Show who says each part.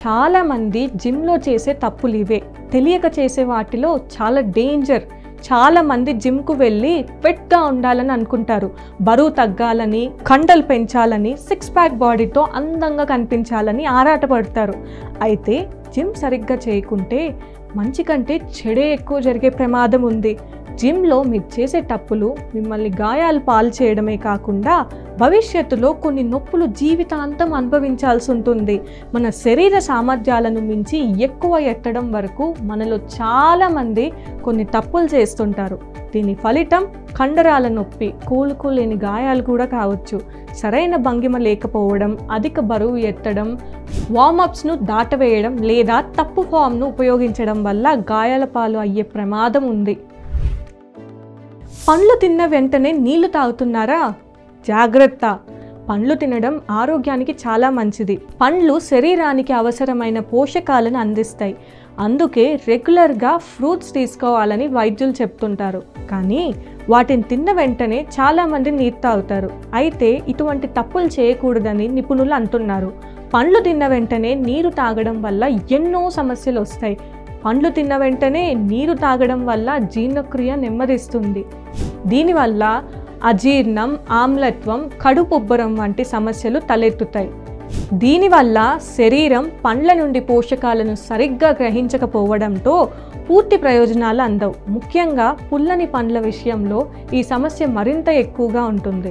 Speaker 1: చాలామంది జిమ్లో చేసే తప్పులు ఇవే. తెలియక చేసే వాటిలో చాలా డేంజర్. చాలామంది జిమ్కు వెళ్ళి ఫిట్గా ఉండాలని అనుకుంటారు, బరువు తగ్గాలని, కండలు పెంచాలని, సిక్స్ ప్యాక్ బాడీతో అందంగా కనిపించాలని ఆరాటపడతారు. అయితే జిమ్ సరిగ్గా చేయకుంటే మంచి కంటే చెడే ఎక్కువ జరిగే ప్రమాదం ఉంది. జిమ్లో మీరు చేసే తప్పులు మిమ్మల్ని గాయాలు పాలు చేయడమే కాకుండా భవిష్యత్తులో కొన్ని నొప్పులు జీవితాంతం అనుభవించాల్సి ఉంటుంది. మన శరీర సామర్థ్యాలను మించి ఎక్కువ ఎత్తడం వరకు మనలో చాలామంది కొన్ని తప్పులు చేస్తుంటారు. దీని ఫలితం కండరాల నొప్పి, కోలుకోలేని గాయాలు కూడా కావచ్చు. సరైన భంగిమ లేకపోవడం, అధిక బరువు ఎత్తడం, వార్మప్స్ను దాటవేయడం లేదా తప్పు ఫామ్ను ఉపయోగించడం వల్ల గాయాల పాలు అయ్యే ప్రమాదం ఉంది. పండ్లు తిన్న వెంటనే నీళ్లు తాగుతున్నారా? జాగ్రత్త! పండ్లు తినడం ఆరోగ్యానికి చాలా మంచిది. పండ్లు శరీరానికి అవసరమైన పోషకాలను అందిస్తాయి. అందుకే రెగ్యులర్గా ఫ్రూట్స్ తీసుకోవాలని వైద్యులు చెప్తుంటారు. కానీ వాటిని తిన్న వెంటనే చాలామంది నీరు తాగుతారు. అయితే ఇటువంటి తప్పులు చేయకూడదని నిపుణులు అంటున్నారు. పండ్లు తిన్న వెంటనే నీరు తాగడం వల్ల ఎన్నో సమస్యలు వస్తాయి. పండ్లు తిన్న వెంటనే నీరు తాగడం వల్ల జీర్ణక్రియ నెమ్మదిస్తుంది. దీనివల్ల అజీర్ణం, ఆమ్లత్వం, కడుపుబ్బరం వంటి సమస్యలు తలెత్తుతాయి. దీనివల్ల శరీరం పండ్ల నుండి పోషకాలను సరిగ్గా గ్రహించకపోవడంతో పూర్తి ప్రయోజనాలు అందవు. ముఖ్యంగా పుల్లని పండ్ల విషయంలో ఈ సమస్య మరింత ఎక్కువగా ఉంటుంది.